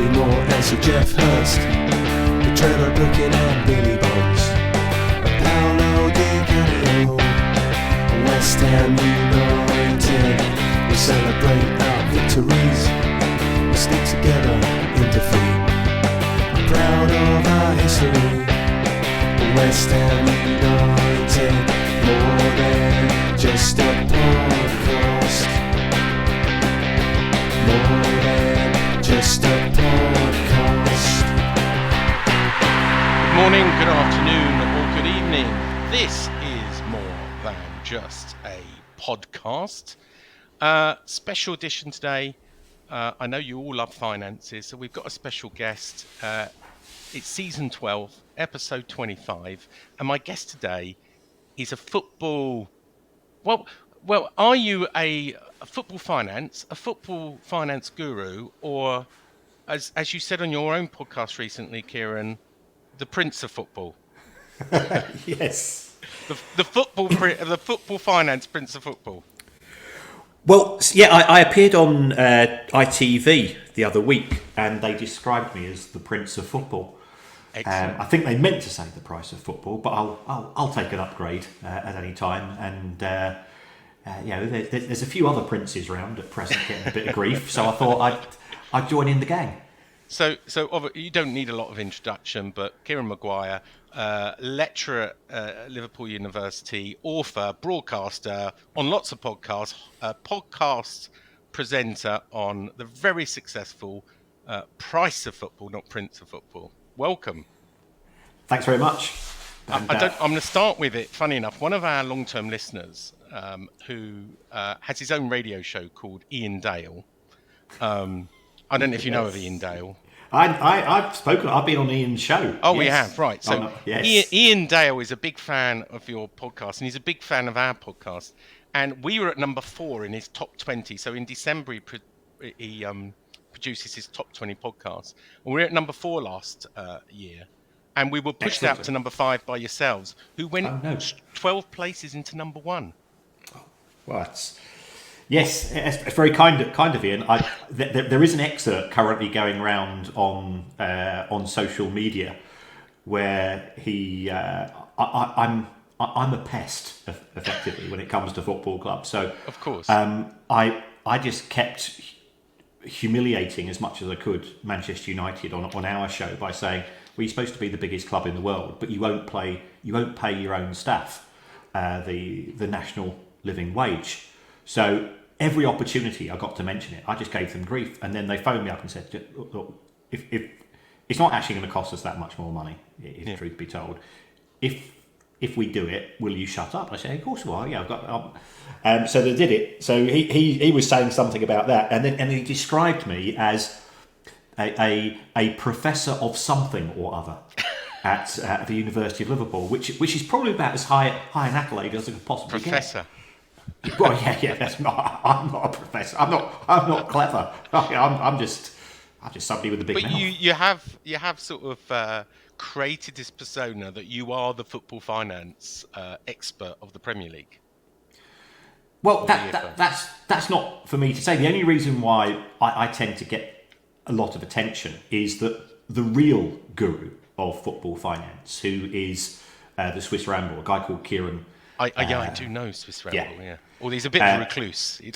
Bobby Moore and Sir Jeff Hurst, the Trevor Brooking and Billy Bonds, Paolo Di Canio, West Ham United. We celebrate our victories, we stick together in defeat. I'm proud of our history, West Ham United, more than just a podcast, more than just a podcast. Good morning, good afternoon, or good evening. This is more than just a podcast. Special edition today. I know you all love finances, so we've got a special guest. It's season 12, episode 25, and my guest today is a football. Well, are you a football finance guru, or as you said on your own podcast recently, Kieran, the Prince of Football? Yes. The football finance Prince of Football. Well, yeah, I appeared on ITV the other week, and they described me as the Prince of Football. I think they meant to say the price of football, but I'll take an upgrade at any time. And there's a few other princes around at present getting a bit of grief, so I thought I'd join in the gang. So you don't need a lot of introduction, but Kieran Maguire, lecturer at Liverpool University, author, broadcaster on lots of podcasts, podcast presenter on the very successful Price of Football, not Prince of Football. Welcome. Thanks very much. I'm going to start with it. Funny enough, one of our long-term listeners who has his own radio show called Ian Dale. I don't know if you know of Ian Dale. I've spoken. I've been on Ian's show. Oh, yes. we have, right. So yes. Ian Dale is a big fan of your podcast, and he's a big fan of our podcast. And we were at number 4 in his top 20. So in December, he produces his top 20 podcasts. And we were at number 4 last year. And we were pushed out to number 5 by yourselves, who went 12 places into number 1. Well, yes, it's very kind of Ian. There is an excerpt currently going around on social media where I'm a pest effectively when it comes to football clubs. So of course, I just kept humiliating as much as I could Manchester United on our show by saying, well, you're supposed to be the biggest club in the world, but you won't pay your own staff the national living wage. So every opportunity I got to mention it, I just gave them grief, and then they phoned me up and said, "Look, if it's not actually going to cost us that much more money, if truth be told, if we do it, will you shut up?" I said, "Of course we will. Yeah, I've got." So they did it. So he was saying something about that, and he described me as a professor of something or other at the University of Liverpool, which is probably about as high an accolade as I could possibly get. Professor. Well, yeah. I'm not a professor. I'm not clever. I'm just somebody with a big mouth. But you have sort of created this persona that you are the football finance expert of the Premier League. Well, that's not for me to say. The only reason why I tend to get a lot of attention is that the real guru of football finance, who is the Swiss Ramble, a guy called Kieran. I do know Swiss Ramble. Yeah. Well, he's a bit of a recluse. He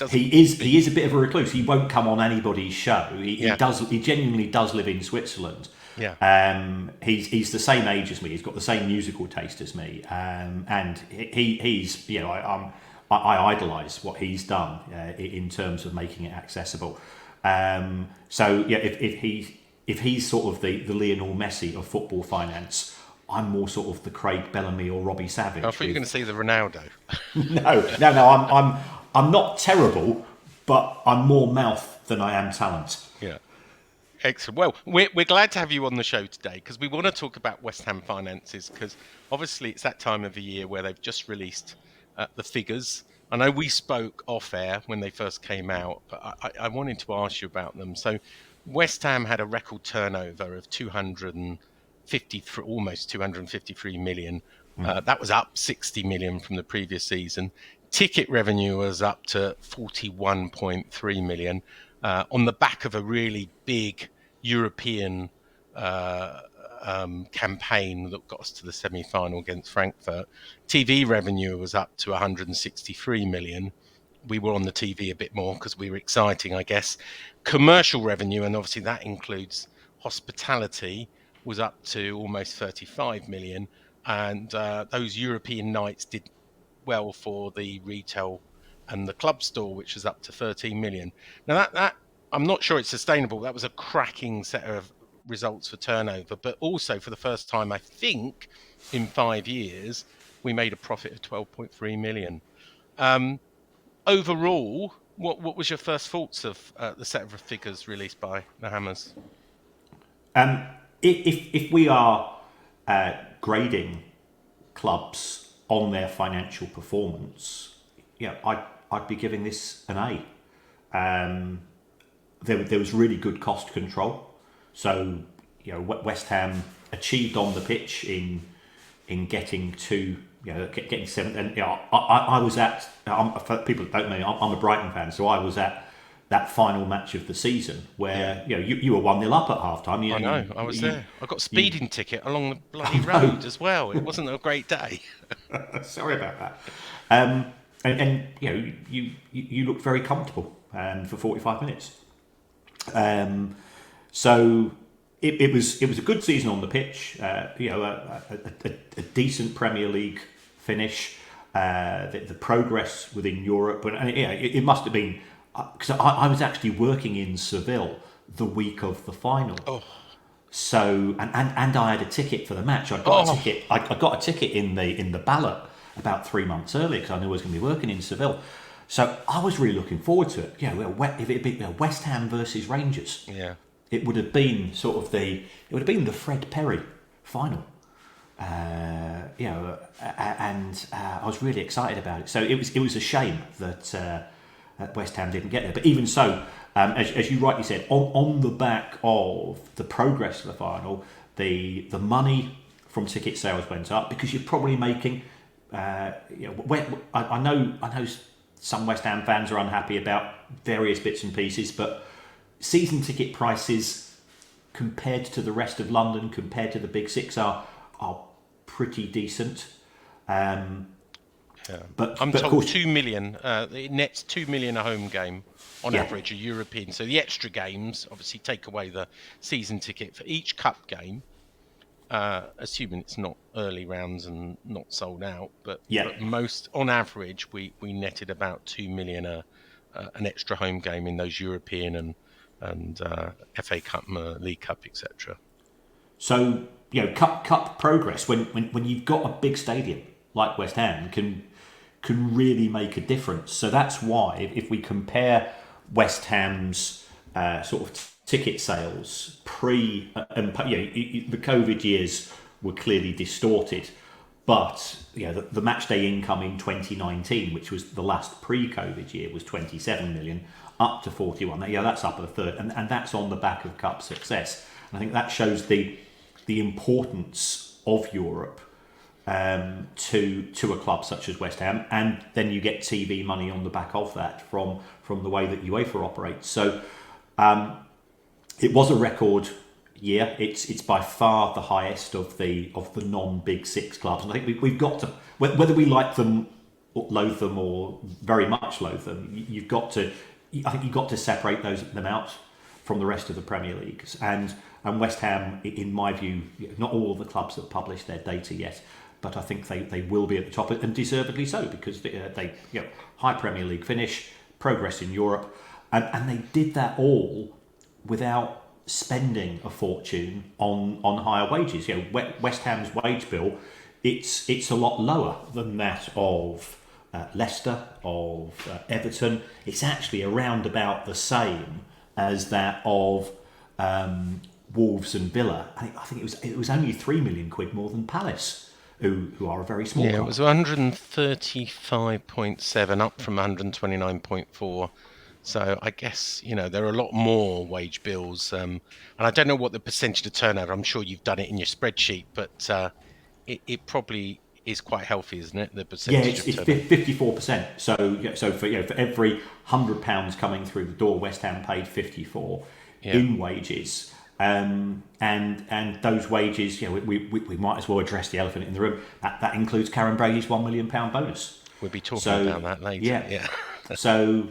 is a bit of a recluse. He won't come on anybody's show. He genuinely does live in Switzerland. Yeah. He's the same age as me. He's got the same musical taste as me. And he's I idolise what he's done in terms of making it accessible. So yeah, if he's sort of the Lionel Messi of football finance, I'm more sort of the Craig Bellamy or Robbie Savage. I thought you were going to say the Ronaldo. No. I'm not terrible, but I'm more mouth than I am talent. Yeah. Excellent. Well, we're glad to have you on the show today because we want to talk about West Ham finances, because obviously it's that time of the year where they've just released the figures. I know we spoke off air when they first came out, but I wanted to ask you about them. So West Ham had a record turnover of almost 253 million. That was up 60 million from the previous season. Ticket revenue was up to 41.3 million on the back of a really big European campaign that got us to the semi-final against Frankfurt. TV revenue was up to 163 million. We were on the TV a bit more because we were exciting, I guess. Commercial revenue, and obviously that includes hospitality, was up to almost 35 million. And those European nights did well for the retail and the club store, which was up to 13 million. Now that I'm not sure it's sustainable. That was a cracking set of results for turnover, but also for the first time, I think, in 5 years, we made a profit of 12.3 million. Overall, what was your first thoughts of the set of figures released by the Hammers? If we are grading clubs on their financial performance, I'd be giving this an A. There was really good cost control. So, West Ham achieved on the pitch in getting to getting seventh. And I was at. For people that don't know, I'm a Brighton fan, so I was at that final match of the season where you were 1-0 up at half time. I know, I was there. I got a speeding ticket along the bloody road as well. It wasn't a great day. Sorry about that. And you looked very comfortable for 45 minutes. So it was a good season on the pitch. A decent Premier League finish. The progress within Europe, and it must have been because I was actually working in Seville the week of the final. Oh. So and I had a ticket for the match. I got a ticket in the ballot about 3 months earlier because I knew I was going to be working in Seville. So I was really looking forward to it. If it had been West Ham versus Rangers, it would have been the Fred Perry final. And I was really excited about it. So it was a shame that West Ham didn't get there. But even so, as you rightly said, on the back of the progress of the final, the money from ticket sales went up because you're probably making. I know some West Ham fans are unhappy about various bits and pieces, but season ticket prices compared to the rest of London, compared to the Big Six, are pretty decent. But I'm told of course, 2 million. It nets 2 million a home game on average, a European. So the extra games obviously take away the season ticket for each cup game. Assuming it's not early rounds and not sold out, but most on average we netted about 2 million an extra home game in those European and FA Cup, League Cup, etc. So cup progress when you've got a big stadium like West Ham can really make a difference. So that's why if we compare West Ham's sort of ticket sales pre and the COVID years were clearly distorted, but the match day income in 2019, which was the last pre-COVID year, was 27 million, up to 41. That's up a third, and that's on the back of cup success. And I think that shows the importance of Europe to a club such as West Ham, and then you get TV money on the back of that from the way that UEFA operates. So. It was a record year. It's by far the highest of the non-Big Six clubs, and I think we've got to, whether we like them, loathe them, or very much loathe them, you've got to separate them out from the rest of the Premier Leagues. And West Ham, in my view, not all of the clubs have published their data yet, but I think they will be at the top, and deservedly so, because they high Premier League finish, progress in Europe, and they did that all without spending a fortune on higher wages. West Ham's wage bill, it's a lot lower than that of Leicester, of Everton. It's actually around about the same as that of Wolves and Villa. I think it was only 3 million quid more than Palace, who are a very small club. It was 135.7, up from 129.4. So I guess, there are a lot more wage bills. And I don't know what the percentage of turnover, I'm sure you've done it in your spreadsheet, but it probably is quite healthy, isn't it? The percentage it's 54%. So for every £100 coming through the door, West Ham paid 54 in wages. And those wages, we might as well address the elephant in the room. That includes Karen Brady's £1 million bonus. We'll be talking about that later. Yeah. So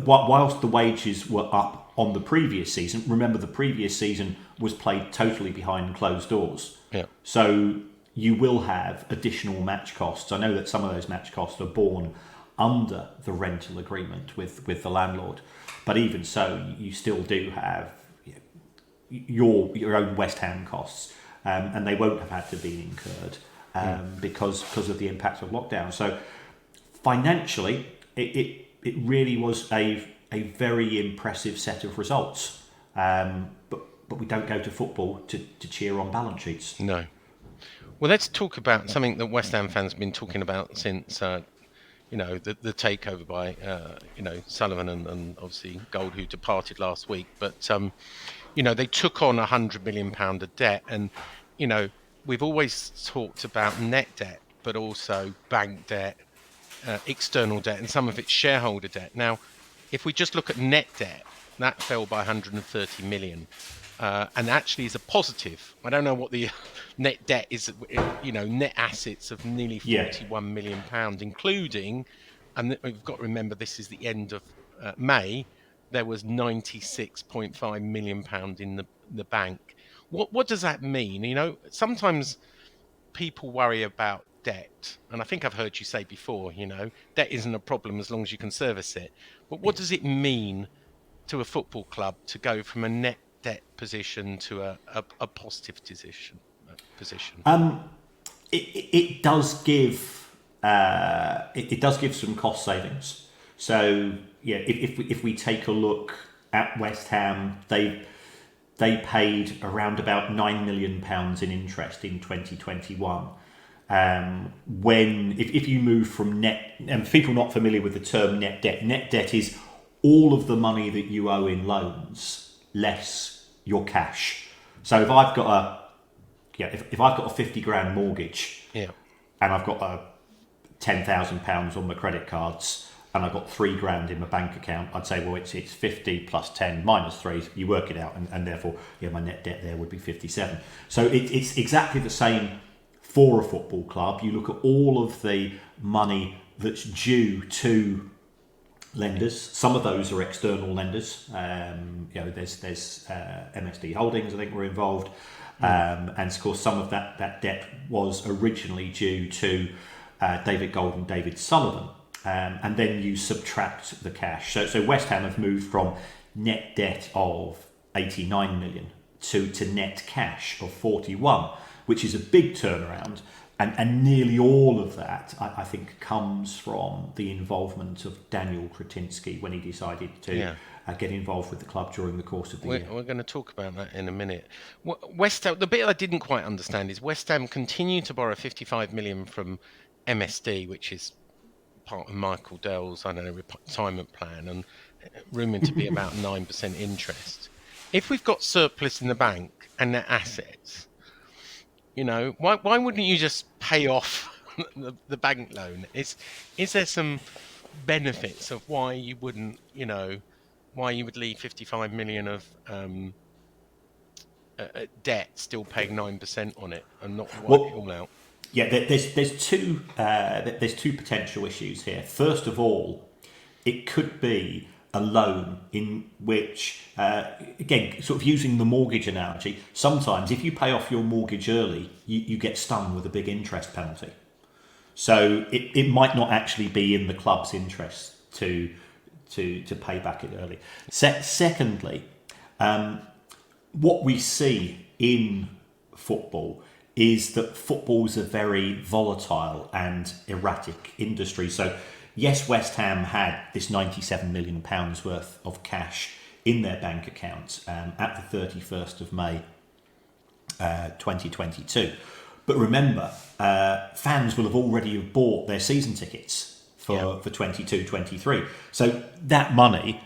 whilst the wages were up on the previous season, remember the previous season was played totally behind closed doors. Yeah. So you will have additional match costs. I know that some of those match costs are borne under the rental agreement with the landlord, but even so, you still do have your own West Ham costs, and they won't have had to be incurred because of the impact of lockdown. So financially, it really was a very impressive set of results. But we don't go to football to cheer on balance sheets. No. Well, let's talk about something that West Ham fans have been talking about since, the takeover by, Sullivan and obviously Gold, who departed last week. But, they took on £100 million of debt. And, we've always talked about net debt, but also bank debt, external debt, and some of it's shareholder debt. Now, if we just look at net debt, that fell by 130 million. And actually is a positive. I don't know what the net debt is, net assets of nearly £41 million, including, and we've got to remember this is the end of May, there was £96.5 million in the bank. What does that mean? Sometimes people worry about debt, and I think I've heard you say before, debt isn't a problem as long as you can service it. But what does it mean to a football club to go from a net debt position to a positive position? It does give some cost savings. So if we take a look at West Ham, they paid around about £9 million in interest in 2021. If you move from net, and people not familiar with the term net debt is all of the money that you owe in loans less your cash. So if I've got a 50 grand mortgage, and I've got £10,000 on my credit cards, and I've got 3 grand in my bank account, I'd say, well, it's 50 plus 10 minus 3. You work it out, and therefore, my net debt there would be 57. So it's exactly the same for a football club. You look at all of the money that's due to lenders. Some of those are external lenders. There's MSD Holdings, I think, were involved, and of course some of that debt was originally due to David Gold and David Sullivan, and then you subtract the cash. So West Ham have moved from net debt of 89 million to net cash of 41, which is a big turnaround. And nearly all of that, I think, comes from the involvement of Daniel Kretinsky when he decided to get involved with the club during the course of the year. We're going to talk about that in a minute. West Ham, the bit I didn't quite understand is West Ham continued to borrow 55 million from MSD, which is part of Michael Dell's, retirement plan, and rumoured to be about 9% interest. If we've got surplus in the bank and their assets, why wouldn't you just pay off the bank loan? Is there some benefits of why you wouldn't, why you would leave 55 million of debt still paying 9% on it and not wipe it all out? Yeah, there's two potential issues here. First of all, it could be a loan in which, again, sort of using the mortgage analogy, sometimes if you pay off your mortgage early, you get stung with a big interest penalty. So it might not actually be in the club's interest to pay back it early. Secondly, what we see in football is that football's a very volatile and erratic industry. So yes, West Ham had this £97 million worth of cash in their bank accounts at the 31st of May 2022. But remember, fans will have already bought their season tickets for 22-23. So that money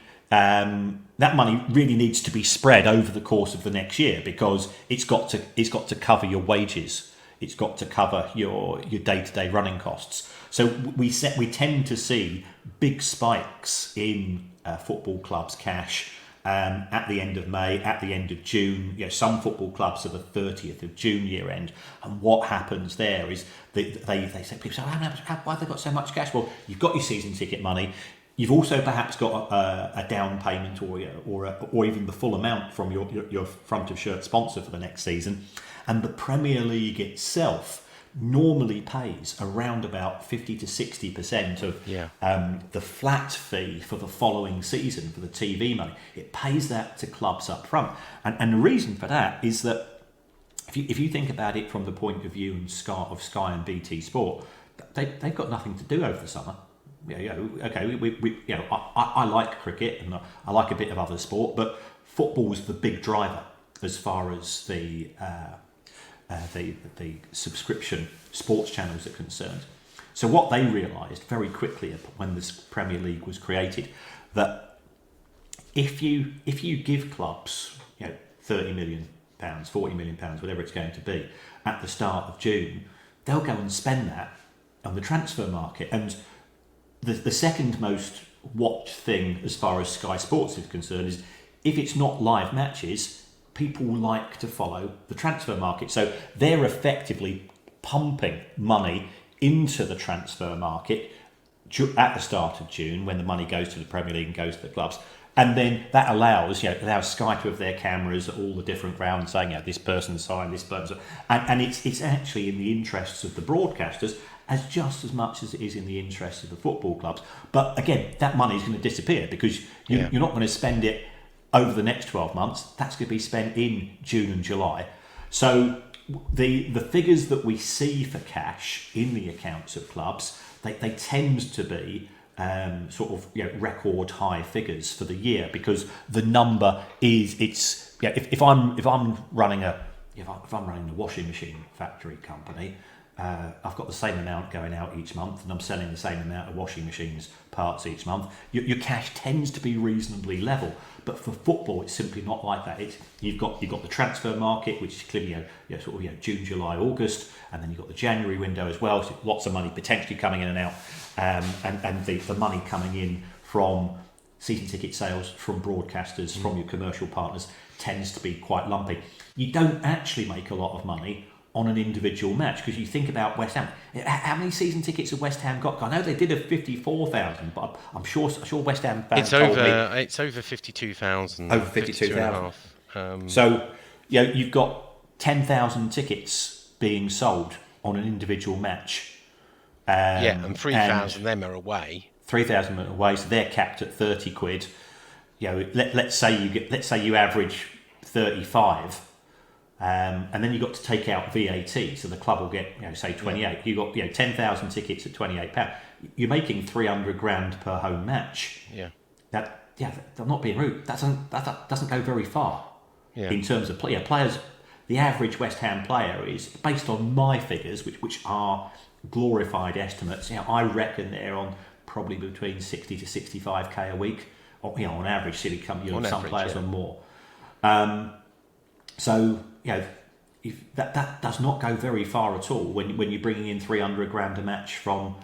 really needs to be spread over the course of the next year, because it's got to cover your wages, it's got to cover your day-to-day running costs. So we tend to see big spikes in football clubs' cash at the end of May, at the end of June. Some football clubs are the 30th of June year end, and what happens there is they say, people say, why have they got so much cash? Well, you've got your season ticket money. You've also perhaps got a down payment or even the full amount from your front of shirt sponsor for the next season, and the Premier League itself normally pays around about 50 to 60% of the flat fee for the following season for the TV money. It pays that to clubs up front, and the reason for that is that if you think about it from the point of view of Sky and BT Sport, they've got nothing to do over the summer. I like cricket and I like a bit of other sport, but football's the big driver as far as the subscription sports channels are concerned. So what they realised very quickly when this Premier League was created, that if you give clubs £30 million, £40 million, whatever it's going to be, at the start of June, they'll go and spend that on the transfer market. And the second most watched thing as far as Sky Sports is concerned is if it's not live matches, people like to follow the transfer market. So they're effectively pumping money into the transfer market at the start of June when the money goes to the Premier League and goes to the clubs. And then that allows Sky to have their cameras at all the different grounds saying, this person signed, this person. And it's actually in the interests of the broadcasters as just as much as it is in the interests of the football clubs. But again, that money is going to disappear because you're not going to spend it over the next 12 months. That's going to be spent in June and July. So the figures that we see for cash in the accounts of clubs, they tend to be record high figures for the year, because the number is if I'm running a washing machine factory company, I've got the same amount going out each month and I'm selling the same amount of washing machines parts each month. Your cash tends to be reasonably level, but for football it's simply not like that. You've got the transfer market, which is clearly June, July, August, and then you've got the January window as well, so lots of money potentially coming in and out, and the money coming in from season ticket sales, from broadcasters, from your commercial partners tends to be quite lumpy. You don't actually make a lot of money on an individual match, because you think about West Ham. How many season tickets have West Ham got? I know they did have 54,000, but I'm sure West Ham fans told me it's over 52,000. Over 52,000. So you've got 10,000 tickets being sold on an individual match. And 3,000 of them are away. 3,000 are away, so they're capped at 30 quid. Let's say you average 35. And then you've got to take out VAT, so the club will get, say 28. You've got 10,000 tickets at £28. You're making 300 grand per home match. I'm not being rude. That doesn't go very far in terms of players. The average West Ham player is, based on my figures, which are glorified estimates. I reckon they're on probably between 60 to 65k a week. On average, City come. Some players on more. So that does not go very far at all when you're bringing in 300 grand a match from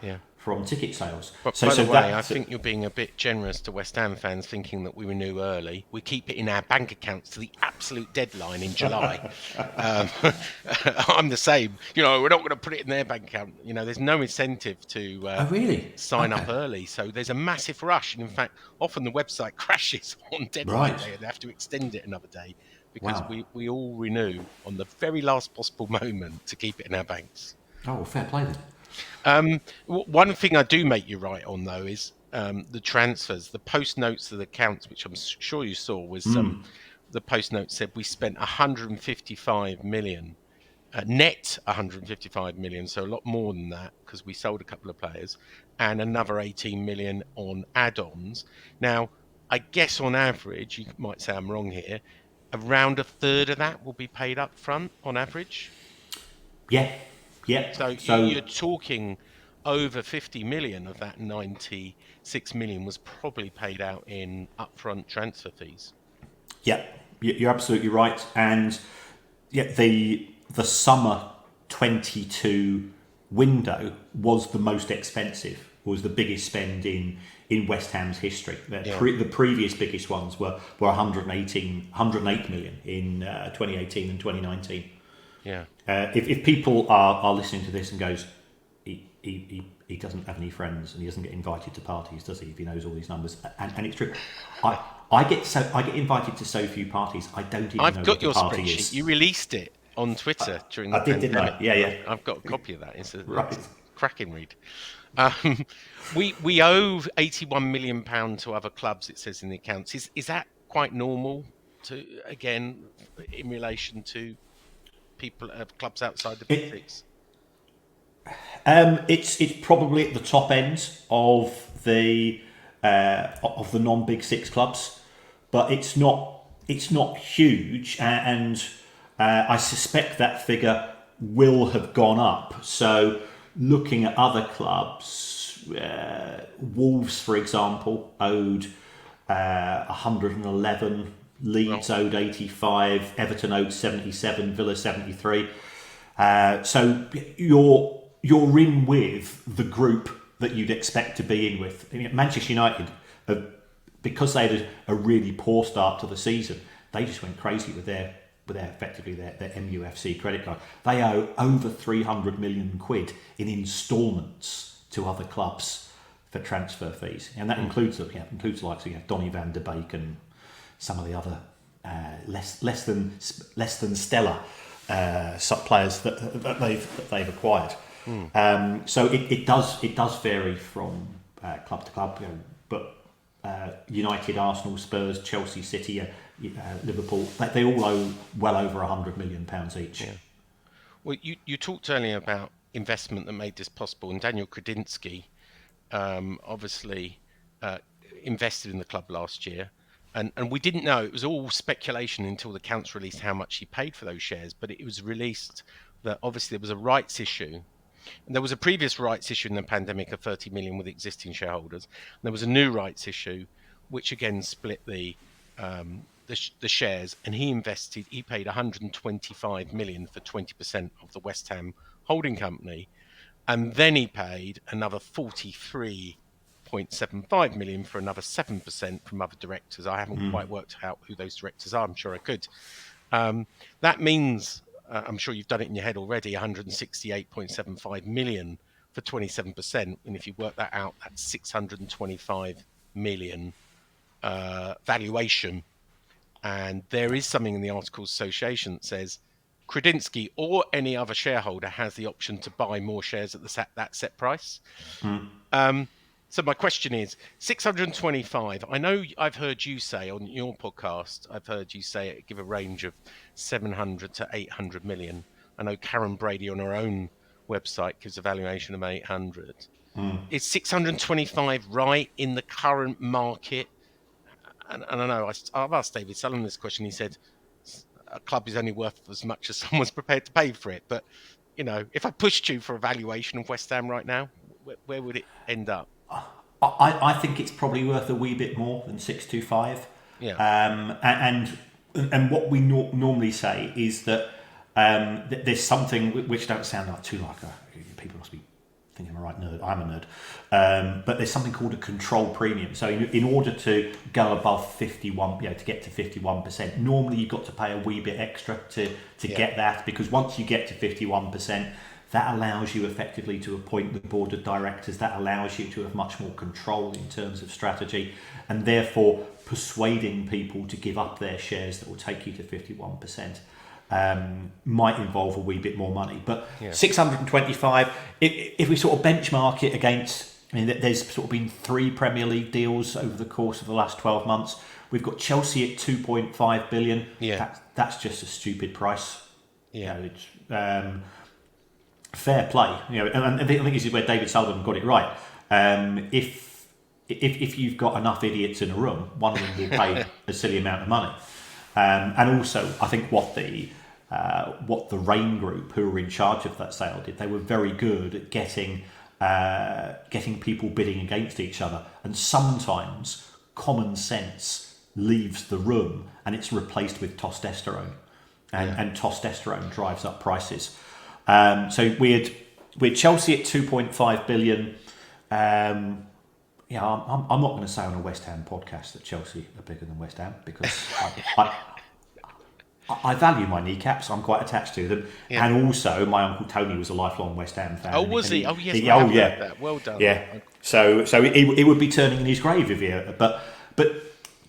ticket sales. But by the way, I think you're being a bit generous to West Ham fans, thinking that we renew early. We keep it in our bank accounts to the absolute deadline in July. I'm the same. We're not going to put it in their bank account. There's no incentive to sign up early. So there's a massive rush. And in fact, often the website crashes on deadline day and they have to extend it another day, because we all renew on the very last possible moment to keep it in our banks. Oh, well, fair play then. One thing I do make you right on, though, is the transfers. The post notes of the accounts, which I'm sure you saw, was the post note said we spent 155 million, net 155 million, so a lot more than that, because we sold a couple of players, and another 18 million on add-ons. Now, I guess on average, you might say I'm wrong here, around a third of that will be paid up front on average. Yeah. So you're talking over 50 million of that 96 million was probably paid out in upfront transfer fees. Yeah, you're absolutely right. And the summer 22 window was the most expensive, was the biggest spend in in West Ham's history. The previous biggest ones were 108 million in 2018 and 2019. Yeah. If people are listening to this and goes, he doesn't have any friends and he doesn't get invited to parties, does he? If he knows all these numbers, and it's true. I get invited to so few parties. I don't even know what the party is. You released it on Twitter during the pandemic. Didn't I? Yeah. I've got a copy of that. It's a Right. cracking read. We owe £81 million to other clubs, it says in the accounts. Is that quite normal in relation to people clubs outside the Big Six? It's probably at the top end of the non-Big Six clubs, but it's not huge, and I suspect that figure will have gone up. So looking at other clubs, Wolves, for example, owed 111, Leeds owed 85, Everton owed 77, Villa 73. So you're in with the group that you'd expect to be in with. Manchester United, because they had a really poor start to the season, they just went crazy with their effectively their MUFC credit card. They owe over 300 million quid in instalments to other clubs for transfer fees, and that includes the likes of Donny van der Beek and some of the other less than stellar players that they've acquired. So it does vary from club to club, but United, Arsenal, Spurs, Chelsea, City, Liverpool, they all owe well over £100 million each. Yeah. Well, you talked earlier about investment that made this possible, and Daniel Kredinsky obviously invested in the club last year, and we didn't know. It was all speculation until the accounts released how much he paid for those shares, but it was released that obviously there was a rights issue. And there was a previous rights issue in the pandemic of 30 million with existing shareholders. And there was a new rights issue, which again split the shares. And he paid 125 million for 20% of the West Ham holding company. And then he paid another 43.75 million for another 7% from other directors. I haven't quite worked out who those directors are. I'm sure I could. That means, I'm sure you've done it in your head already, 168.75 million for 27%. And if you work that out, that's 625 million valuation. And there is something in the Articles Association that says Kredinsky or any other shareholder has the option to buy more shares at that set price. So my question is, 625, I know I've heard you say on your podcast, give a range of 700 to 800 million. I know Karen Brady on her own website gives a valuation of 800. Is 625 right in the current market? And I know I've asked David Sullivan this question. He said a club is only worth as much as someone's prepared to pay for it. But, if I pushed you for a valuation of West Ham right now, where would it end up? I think it's probably worth a wee bit more than 625. Yeah. And what we normally say is that there's something which don't sound people must be thinking I'm a right nerd. I'm a nerd. But there's something called a control premium. So in order to go above 51, to get to 51%, normally you've got to pay a wee bit extra to get that, because once you get to 51%, that allows you effectively to appoint the board of directors. That allows you to have much more control in terms of strategy, and therefore persuading people to give up their shares that will take you to 51% might involve a wee bit more money. But 625, if we sort of benchmark it against, there's sort of been 3 Premier League deals over the course of the last 12 months. We've got Chelsea at 2.5 billion. Yeah. That's just a stupid price. Yeah. It's fair play, and I think this is where David Sullivan got it right. If you've got enough idiots in a room, one of them will pay a silly amount of money. And also, I think what the Rain Group, who were in charge of that sale, did, they were very good at getting people bidding against each other. And sometimes common sense leaves the room, and it's replaced with testosterone, and testosterone drives up prices. So we had Chelsea at 2.5 billion. Yeah, I'm not going to say on a West Ham podcast that Chelsea are bigger than West Ham because I value my kneecaps. I'm quite attached to them, Yeah. and also my uncle Tony was a lifelong West Ham fan. Oh, was he? Oh, yes. Oh, Heard yeah. that. Well done. Yeah. So it would be turning in his grave if he. But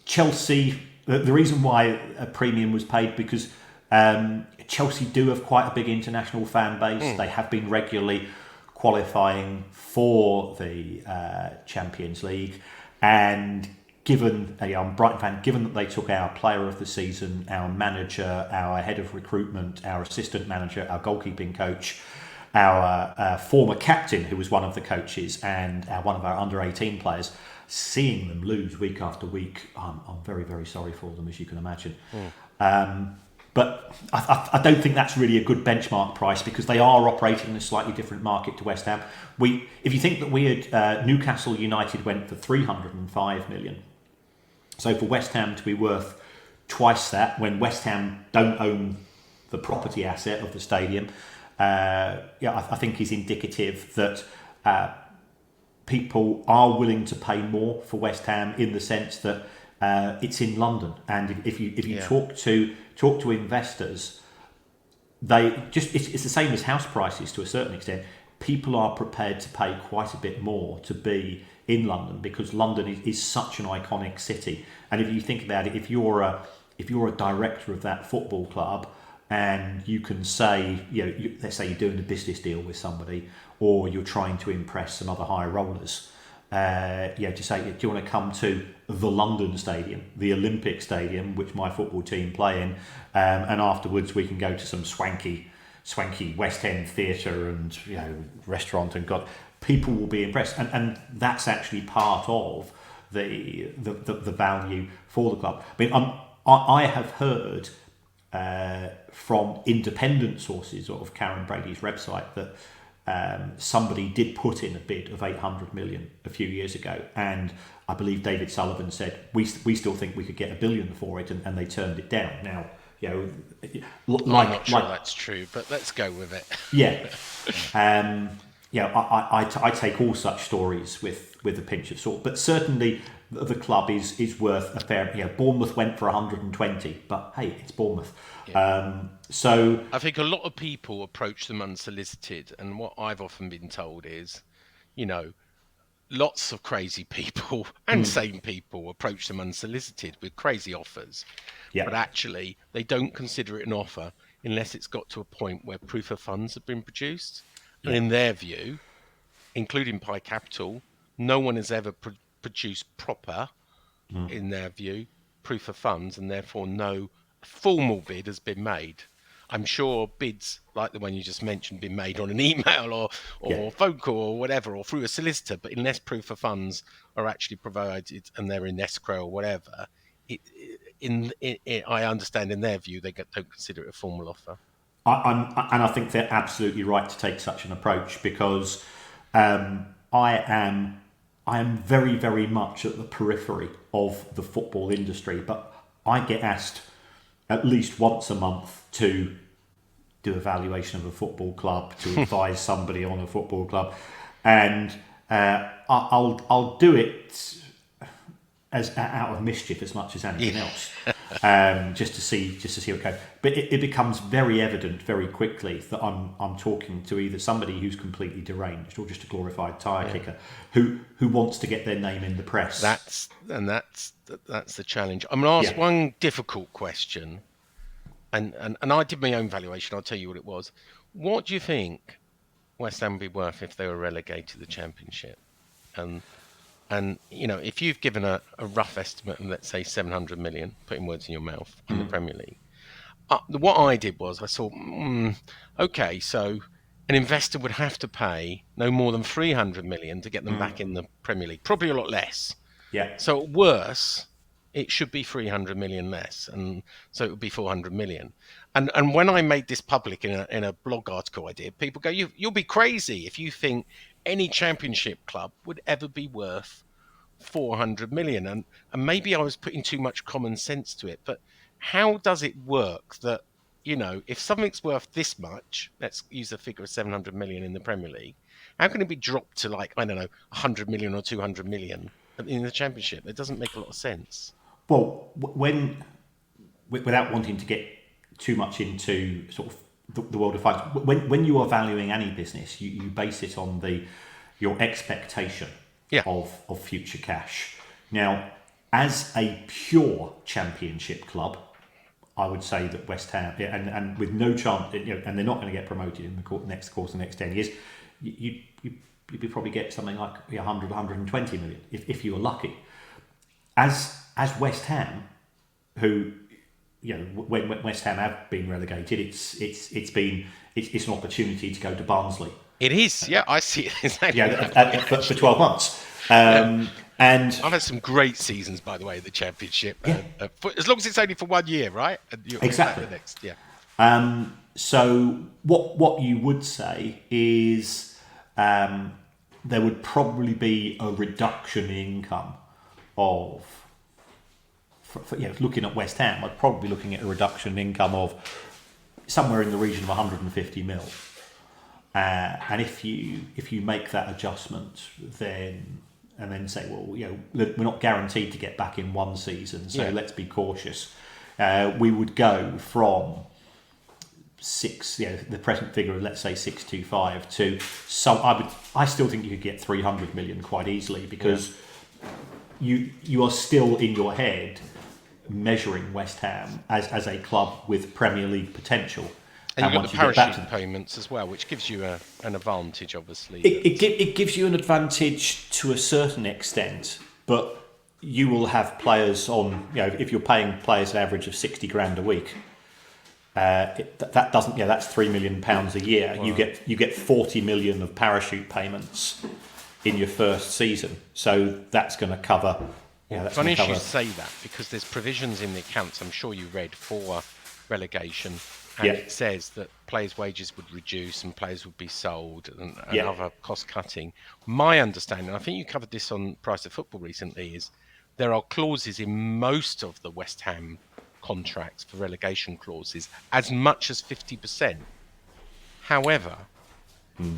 Chelsea. The reason why a premium was paid because Chelsea do have quite a big international fan base. They have been regularly qualifying for the Champions League, and given I'm a Brighton fan, given that they took our player of the season, our manager, our head of recruitment, our assistant manager, our goalkeeping coach, our former captain who was one of the coaches, and one of our under-18 players, seeing them lose week after week, I'm very, very sorry for them, as you can imagine. But I don't think that's really a good benchmark price because they are operating in a slightly different market to West Ham. If you think that we had Newcastle United went for 305 million, so for West Ham to be worth twice that when West Ham don't own the property asset of the stadium, I think is indicative that people are willing to pay more for West Ham in the sense that it's in London, and if you talk to investors, it's the same as house prices to a certain extent. People are prepared to pay quite a bit more to be in London because London is such an iconic city. And if you think about it, if you're a director of that football club and you can say, let's say you're doing a business deal with somebody, or you're trying to impress some other high rollers. To say, do you want to come to the London Stadium, the Olympic Stadium, which my football team play in, and afterwards we can go to some swanky West End theatre and restaurant, and people will be impressed, and that's actually part of the value for the club. I mean, I have heard from independent sources of Karen Brady's website that somebody did put in a bid of 800 million a few years ago, and I believe David Sullivan said we still think we could get $1 billion for it, and they turned it down. Now, I'm not sure that's true, but let's go with it. Yeah, I take all such stories with a pinch of salt, but certainly the club is worth a fair. Bournemouth went for 120, but hey, it's Bournemouth. Yeah. So I think a lot of people approach them unsolicited, and what I've often been told is, lots of crazy people and sane people approach them unsolicited with crazy offers. Yeah. But actually, they don't consider it an offer unless it's got to a point where proof of funds have been produced. Yeah. And in their view, including Pi Capital, no one has ever produced proper, in their view, proof of funds, and therefore no formal bid has been made. I'm sure bids like the one you just mentioned been made on an email or phone call or whatever, or through a solicitor, but unless proof of funds are actually provided and they're in escrow or whatever, I understand in their view they don't consider it a formal offer. I think they're absolutely right to take such an approach because I am very, very much at the periphery of the football industry, but I get asked at least once a month to do a valuation of a football club, to advise somebody on a football club, and I'll do it as out of mischief as much as anything else, just to see how it goes. But it becomes very evident very quickly that I'm talking to either somebody who's completely deranged or just a glorified tire kicker who wants to get their name in the press. That's the challenge. I'm going to ask one difficult question, and I did my own valuation. I'll tell you what it was. What do you think West Ham would be worth if they were relegated to the Championship? And if you've given a rough estimate of, let's say, 700 million, putting words in your mouth, in the Premier League, what I did was I thought, okay, so an investor would have to pay no more than 300 million to get them back in the Premier League, probably a lot less. Yeah. So at worst, it should be 300 million less, and so it would be 400 million. And when I made this public in a blog article I did, people go, you'll be crazy if you think any Championship club would ever be worth 400 million. And maybe I was putting too much common sense to it, but how does it work that, if something's worth this much, let's use a figure of 700 million in the Premier League, How can it be dropped to like, I don't know, 100 million or 200 million in the Championship? It doesn't make a lot of sense. Well, without wanting to get too much into sort of the world of finance, when you are valuing any business, you base it on your expectation of future cash. Now, as a pure Championship club, I would say that West Ham, and with no chance, and they're not going to get promoted in the next 10 years, you'd probably get something like 100, 120 million if you were lucky. As West Ham, who, when West Ham have been relegated, it's an opportunity to go to Barnsley. It is, yeah, I see it exactly. For 12 months. And I've had some great seasons, by the way, the Championship. As long as it's only for 1 year, right? Exactly. The next, yeah. So what you would say is there would probably be a reduction in income of. Looking at West Ham, I'd probably be looking at a reduction in income of somewhere in the region of 150 mil. And if you make that adjustment, then say, well, we're not guaranteed to get back in one season, so let's be cautious. We would go from the present figure of, let's say, 625 to I still think you could get 300 million quite easily, because you are still in your head measuring West Ham as a club with Premier League potential. And you've got the parachute payments as well, which gives you an advantage, obviously. It gives you an advantage to a certain extent, but you will have players on, if you're paying players an average of 60 grand a week, that doesn't, that's £3 million a year. Wow. You get 40 million of parachute payments in your first season, so that's going to cover. Funny you should say that, because there's provisions in the accounts, I'm sure you read, for relegation, and it says that players' wages would reduce and players would be sold and other cost cutting. My understanding, I think you covered this on Price of Football recently, is there are clauses in most of the West Ham contracts for relegation clauses as much as 50%. However,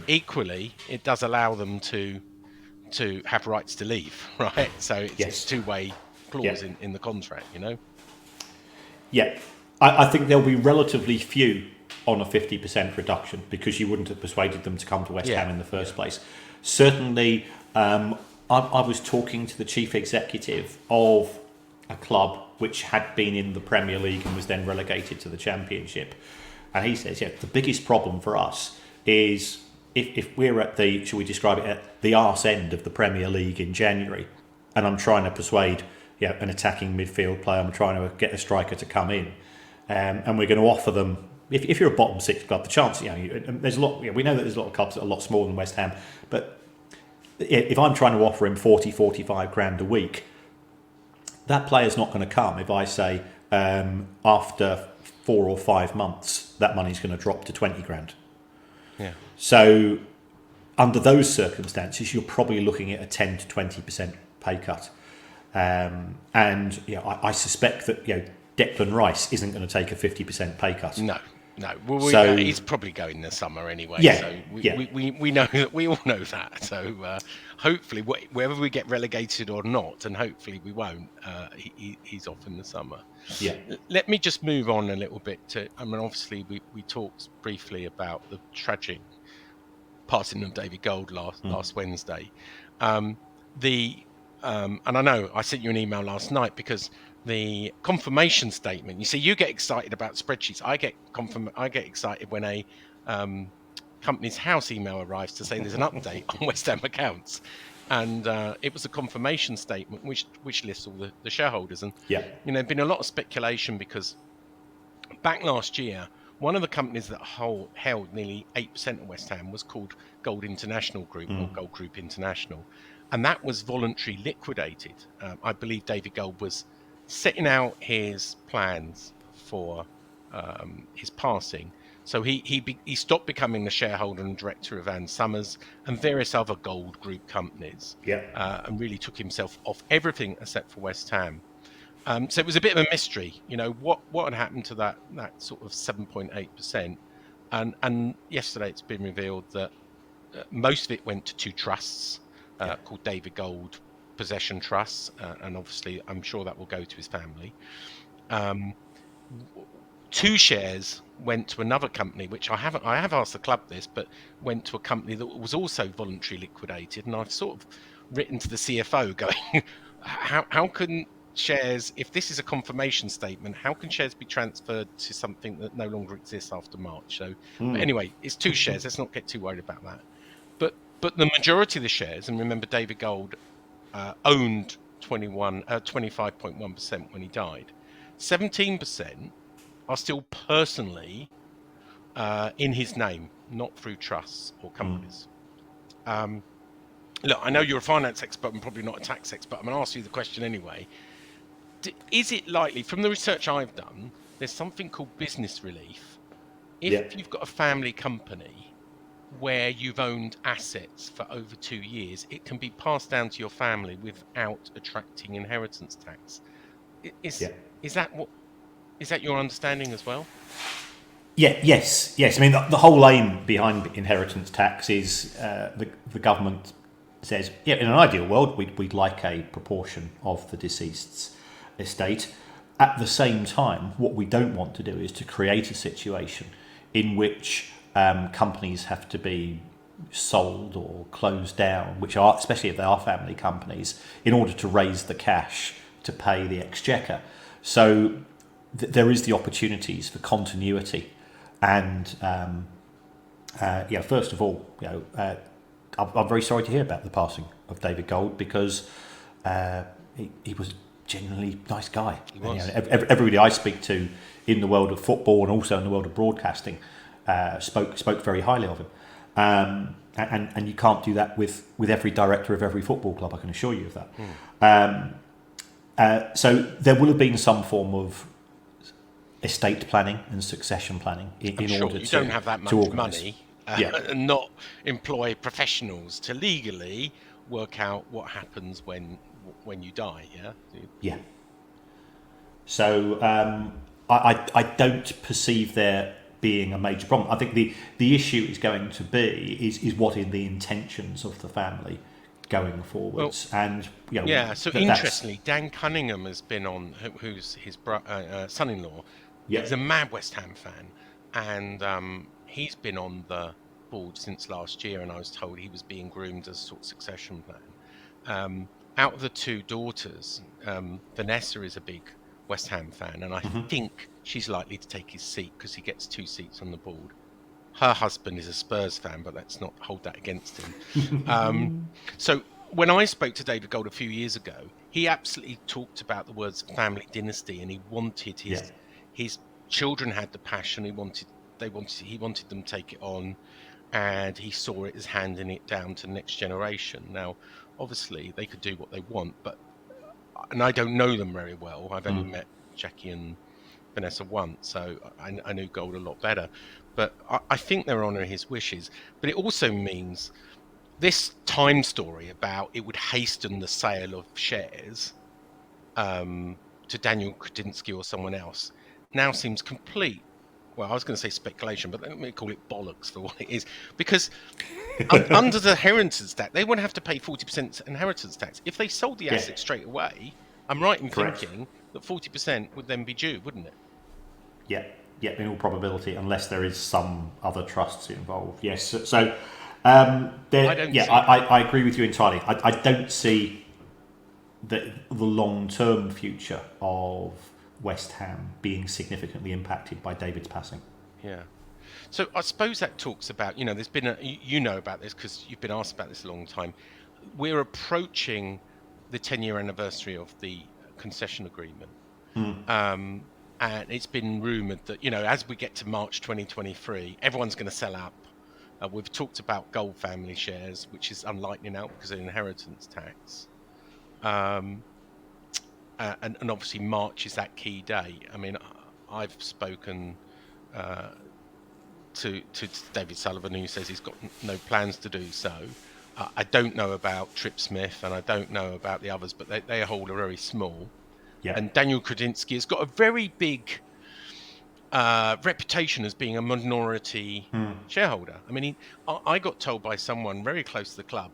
equally, it does allow them to have rights to leave, right? So it's a two-way clause in the contract, Yeah, I think there'll be relatively few on a 50% reduction, because you wouldn't have persuaded them to come to West Ham in the first place. Certainly, I was talking to the chief executive of a club which had been in the Premier League and was then relegated to the Championship, and he says, the biggest problem for us is if we're at shall we describe it, at the arse end of the Premier League in January, and I'm trying to persuade an attacking midfield player, I'm trying to get a striker to come in, and we're going to offer them, if you're a bottom six club, the chance, there's a lot, we know that there's a lot of clubs that are a lot smaller than West Ham, but if I'm trying to offer him 40-45 grand a week, that player's not going to come if I say after 4 or 5 months that money's going to drop to 20 grand. Yeah. So under those circumstances, you're probably looking at a 10 to 20% pay cut. And I suspect that Declan Rice isn't going to take a 50% pay cut. No. Well, he's probably going this summer anyway. Yeah, so we know that, we all know that. So hopefully, whether we get relegated or not, and hopefully we won't, he's off in the summer. Yeah. Let me just move on a little bit to. Obviously we talked briefly about the tragic passing of David Gold last Wednesday. And I know I sent you an email last night because the confirmation statement. You see, you get excited about spreadsheets. I get excited when a company's house email arrives to say there's an update on West Ham accounts, and it was a confirmation statement which lists all the shareholders. And there'd been a lot of speculation because back last year, one of the companies that held nearly 8% of West Ham was called Gold International Group or Gold Group International, and that was voluntarily liquidated. I believe David Gold was setting out his plans for his passing, so he stopped becoming the shareholder and director of Ann Summers and various other Gold Group companies, and really took himself off everything except for West Ham. So it was a bit of a mystery, what had happened to that sort of 7.8%, and yesterday it's been revealed that most of it went to two trusts called David Gold Possession Trusts, and obviously I'm sure that will go to his family. 2 shares went to another company, which I have asked the club this, but went to a company that was also voluntarily liquidated, and I've sort of written to the CFO going, how can shares, if this is a confirmation statement, how can shares be transferred to something that no longer exists after March? So but anyway, it's 2 shares. Let's not get too worried about that. But the majority of the shares, and remember David Gold owned 25.1% when he died. 17% are still personally in his name, not through trusts or companies. Look, I know you're a finance expert and probably not a tax expert. I'm going to ask you the question anyway. Is it likely, from the research I've done, there's something called business relief. If you've got a family company where you've owned assets for over 2 years, it can be passed down to your family without attracting inheritance tax. Is that your understanding as well? Yes. I mean, the whole aim behind inheritance tax is the government says, in an ideal world, we'd like a proportion of the deceased's estate. At the same time, what we don't want to do is to create a situation in which companies have to be sold or closed down, which are, especially if they are family companies, in order to raise the cash to pay the exchequer. So there is the opportunities for continuity, and first of all, I'm very sorry to hear about the passing of David Gold, because he was a genuinely nice guy. He was. And, everybody I speak to in the world of football and also in the world of broadcasting spoke very highly of him. And you can't do that with every director of every football club, I can assure you of that. So there will have been some form of estate planning and succession planning in order you to don't have that much money and not employ professionals to legally work out what happens when you die. Yeah. So I don't perceive there being a major problem. I think the issue is going to be is what are the intentions of the family going forwards. Well, and so interestingly, Dan Cunningham has been on, who's his son-in-law. He's a mad West Ham fan, and he's been on the board since last year, and I was told he was being groomed as a sort of succession plan. Out of the 2 daughters, Vanessa is a big West Ham fan, and I think she's likely to take his seat because he gets 2 seats on the board. Her husband is a Spurs fan, but let's not hold that against him. So when I spoke to David Gold a few years ago, he absolutely talked about the words family dynasty, and he wanted his children had the passion. He wanted them to take it on, and he saw it as handing it down to the next generation. Now, obviously, they could do what they want, and I don't know them very well. I've only met Jackie and Vanessa once, so I knew Gold a lot better. But I think they're honouring his wishes. But it also means this Time story about it would hasten the sale of shares to Daniel Kretinsky or someone else now seems complete. Well, I was going to say speculation, but let me call it bollocks for what it is. Because under the inheritance tax, they wouldn't have to pay 40% inheritance tax. If they sold the asset straight away, I'm right in thinking that 40% would then be due, wouldn't it? Yeah, in all probability, unless there is some other trusts involved. Yes, so I agree with you entirely. I don't see the long-term future of West Ham being significantly impacted by David's passing. Yeah. So I suppose that talks about, there's been you know about this because you've been asked about this a long time. We're approaching the 10-year anniversary of the concession agreement. And it's been rumoured that, as we get to March 2023, everyone's going to sell up. We've talked about Gold family shares, which is unlikely now because of inheritance tax. And obviously March is that key day. I mean, I've spoken to David Sullivan, who says he's got no plans to do so. I don't know about Trip Smith, and I don't know about the others, but they hold are very small. Yeah. And Daniel Kretinsky has got a very big reputation as being a minority shareholder. I mean, I got told by someone very close to the club,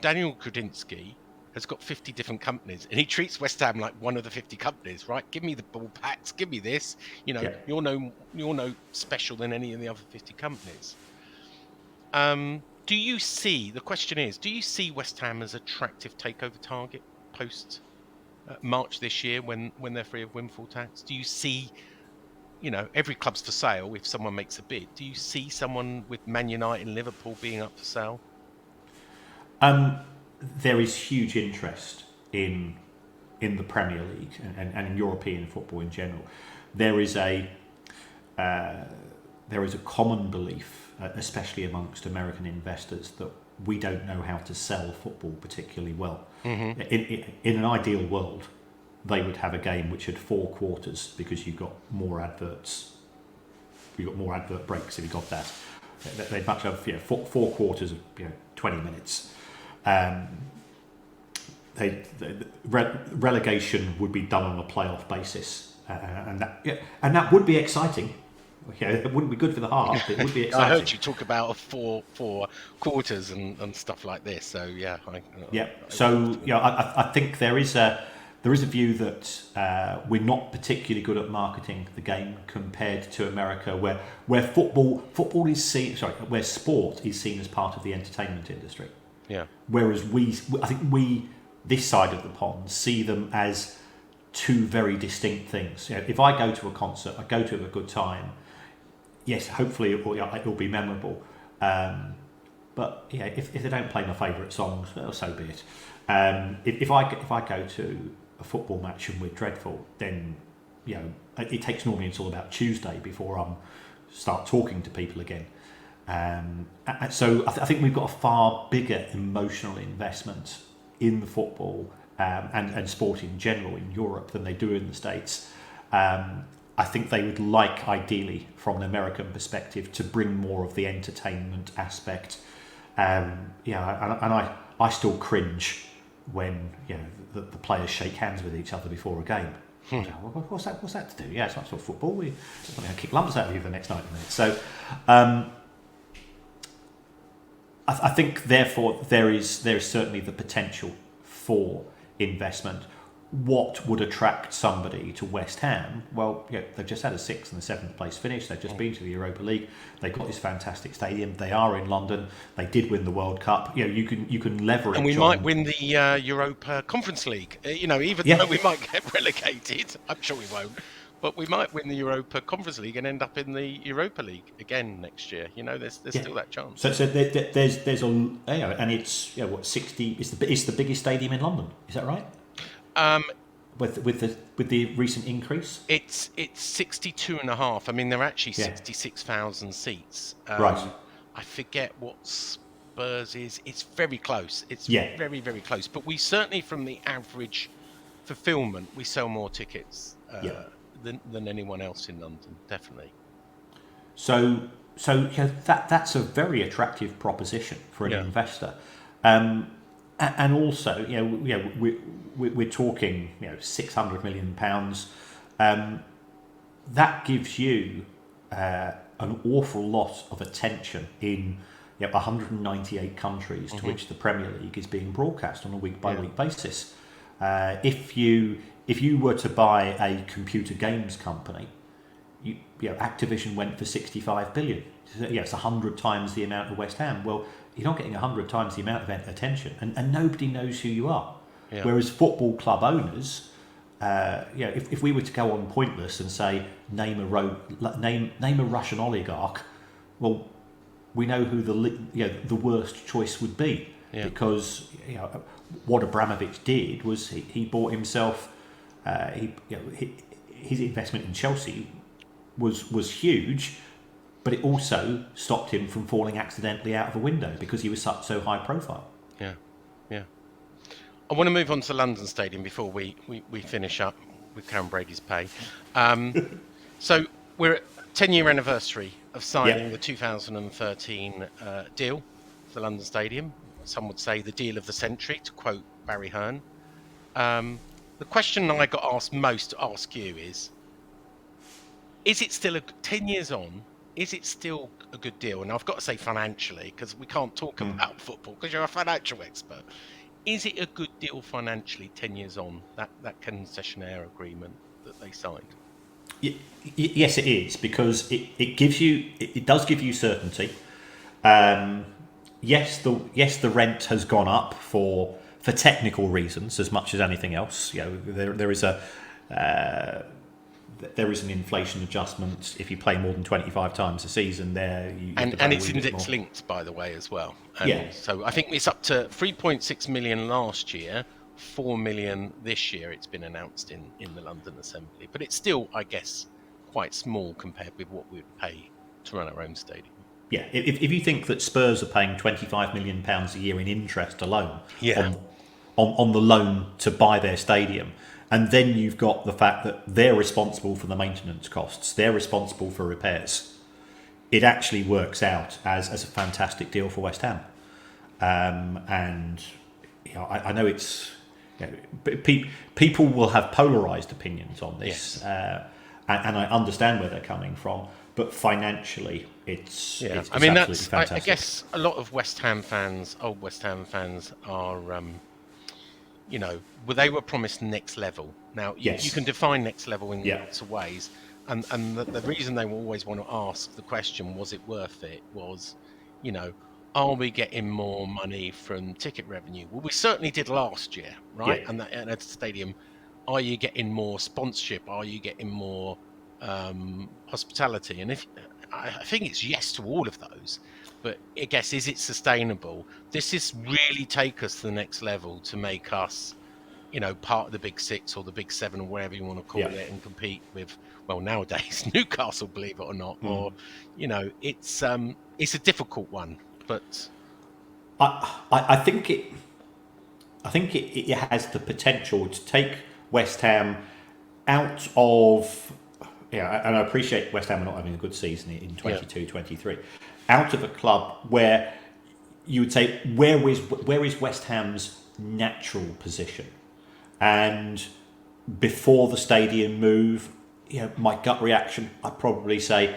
Daniel Kredinsky has got 50 different companies and he treats West Ham like one of the 50 companies, right? Give me the ball packs, give me this, you're no special than any of the other 50 companies. The question is, do you see West Ham as attractive takeover target post March this year when they're free of windfall tax? Do you see, every club's for sale if someone makes a bid? Do you see someone with Man United and Liverpool being up for sale? There is huge interest in the Premier League and in European football in general. There is a common belief, especially amongst American investors, that we don't know how to sell football particularly well. Mm-hmm. In an ideal world, they would have a game which had 4 quarters because you've got more adverts. You've got more advert breaks if you got that. They'd much have 4 quarters of 20 minutes. Relegation would be done on a playoff basis, and that would be exciting. It wouldn't be good for the heart, but it would be exciting. I heard you talk about four quarters and stuff like this. So I think there is a view that we're not particularly good at marketing the game compared to America, where football is seen. Where sport is seen as part of the entertainment industry. Yeah. Whereas I think we this side of the pond see them as 2 very distinct things. If I go to a concert, I go to have a good time. Yes, hopefully it will be memorable. But if they don't play my favourite songs, well, so be it. If I go to a football match and we're dreadful, then it takes normally until about Tuesday before I start talking to people again. So I think we've got a far bigger emotional investment in the football and sport in general in Europe than they do in the States. I think they would like, ideally, from an American perspective, to bring more of the entertainment aspect. And I still cringe when the players shake hands with each other before a game. What's that to do? Yeah, it's not sort of football. We're going to kick lumps out of you for the next 90 minutes. So I think, therefore, there is certainly the potential for investment. What would attract somebody to West Ham? Well, they've just had a 6th and a 7th place finish. They've just been to the Europa League. They've got this fantastic stadium. They are in London. They did win the World Cup. You can leverage. And we might win the Europa Conference League. Even though we might get relegated, I'm sure we won't. But we might win the Europa Conference League and end up in the Europa League again next year. There's still that chance. So there's and it's 60. It's the biggest stadium in London. Is that right? With the recent increase, it's 62.5. I mean, they're actually 66,000 seats. Right. I forget what Spurs is. It's very close. It's very, very close. But we certainly, from the average fulfilment, we sell more tickets than anyone else in London. Definitely. So that's a very attractive proposition for an investor. And also, we're talking, £600 million. That gives you an awful lot of attention in 198 countries to which the Premier League is being broadcast on a week-by-week basis. If you were to buy a computer games company, Activision went for 65 billion. It's 100 times the amount of West Ham. Well, you're not getting 100 times the amount of attention, and nobody knows who you are. Yeah. Whereas football club owners, if we were to go on Pointless and say name a Russian oligarch, well, we know who the worst choice would be, because what Abramovich did was he bought himself. His investment in Chelsea was huge. But it also stopped him from falling accidentally out of a window because he was so high profile. Yeah. I want to move on to London Stadium before we finish up with Karen Brady's pay. So we're at 10-year anniversary of signing the 2013 deal for the London Stadium. Some would say the deal of the century, to quote Barry Hearn. The question I got asked most to ask you is, is it still 10 years on? Is it still a good deal? And I've got to say financially, because we can't talk about football because you're a financial expert. Is it a good deal financially 10 years on, that concessionaire agreement that they signed? Yes, it is, because it does give you certainty. Yes, the rent has gone up for technical reasons as much as anything else. There is an inflation adjustment if you play more than 25 times a season. And it's index linked, by the way, as well. And so I think it's up to 3.6 million last year, 4 million this year. It's been announced in the London Assembly, but it's still, I guess, quite small compared with what we would pay to run our own stadium. Yeah, if you think that Spurs are paying £25 million a year in interest alone on the loan to buy their stadium, and then you've got the fact that they're responsible for the maintenance costs, they're responsible for repairs, it actually works out as a fantastic deal for West Ham. And I know it's people will have polarised opinions on this, and I understand where they're coming from. But financially, it's I mean, absolutely fantastic. I guess a lot of West Ham fans, old West Ham fans, are, well, they were promised next level. Now, you can define next level in lots of ways. And the reason they will always want to ask the question, was it worth it, was, are we getting more money from ticket revenue? Well, we certainly did last year, right? Yeah. And at the stadium, are you getting more sponsorship? Are you getting more hospitality? And I think it's yes to all of those, but I guess, is it sustainable? This is really take us to the next level to make us, part of the big six or the big seven or whatever you want to call it, and compete with, well, nowadays Newcastle, believe it or not, or it's a difficult one, but I think it has the potential to take West Ham out of. Yeah, and I appreciate West Ham are not having a good season in 22-23. Out of a club where you would say, where is West Ham's natural position? And before the stadium move, my gut reaction, I'd probably say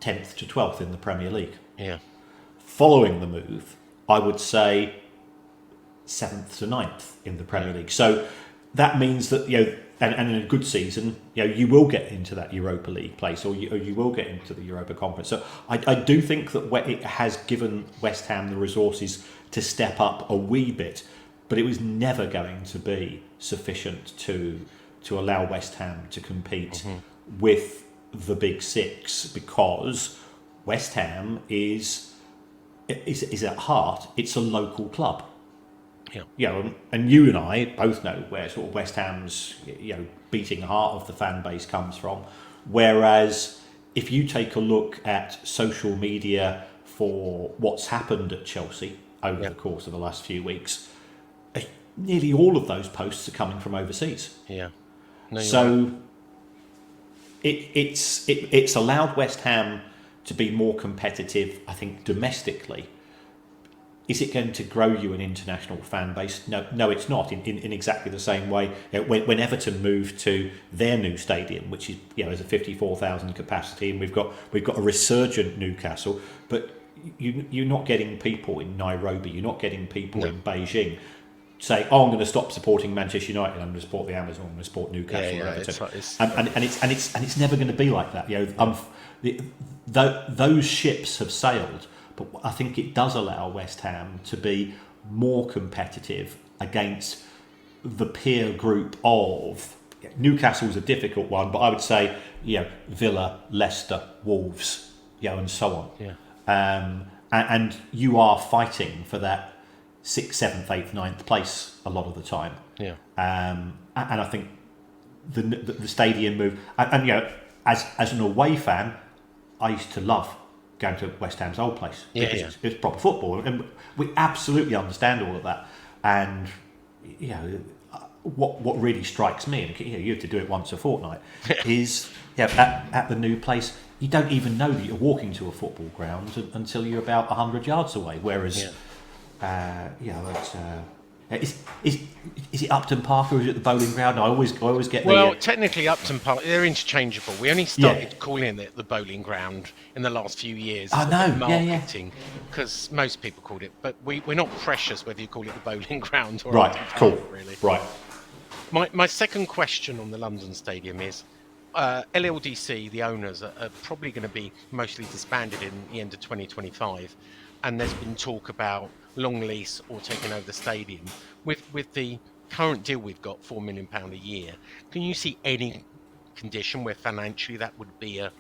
10th to 12th in the Premier League. Yeah. Following the move, I would say 7th to 9th in the Premier League. So that means that, and in a good season, you will get into that Europa League place, or you will get into the Europa Conference. So I do think that it has given West Ham the resources to step up a wee bit, but it was never going to be sufficient to allow West Ham to compete with the big six, because West Ham is at heart, it's a local club. And you and I both know where sort of West Ham's beating heart of the fan base comes from. Whereas if you take a look at social media for what's happened at Chelsea over the course of the last few weeks, nearly all of those posts are coming from overseas. Yeah. So it's allowed West Ham to be more competitive, I think, domestically. Is it going to grow you an international fan base? No, it's not. In exactly the same way, when Everton moved to their new stadium, which is has a 54,000 capacity, and we've got a resurgent Newcastle, but you're not getting people in Nairobi, you're not getting people in Beijing say, "Oh, I'm going to stop supporting Manchester United. I'm going to support the Amazon. I'm going to support Newcastle." Or Everton. It's never going to be like that. Those ships have sailed. But I think it does allow West Ham to be more competitive against the peer group of Newcastle's a difficult one, but I would say Villa, Leicester, Wolves, and so on. Yeah. And you are fighting for that 6th, 7th, 8th, 9th place a lot of the time. Yeah. And I think the stadium move, and as an away fan, I used to love going to West Ham's old place because it's proper football, and we absolutely understand all of that. And what really strikes me, and you have to do it once a fortnight, is at the new place, you don't even know that you're walking to a football ground until you're about 100 yards away. Whereas, Is it Upton Park or is it the Bowling Ground? I always get Well, the. technically, Upton Park, they're interchangeable. We only started calling it the Bowling Ground in the last few years. I know, Marketing, because most people called it, but we're not precious whether you call it the Bowling Ground or Right, Upton Park, cool. really. Right. My second question on the London Stadium is, LLDC, the owners, are probably going to be mostly disbanded in the end of 2025, and there's been talk about long lease or taking over the stadium. With the current deal we've got, £4 million a year, can you see any condition where financially that would be a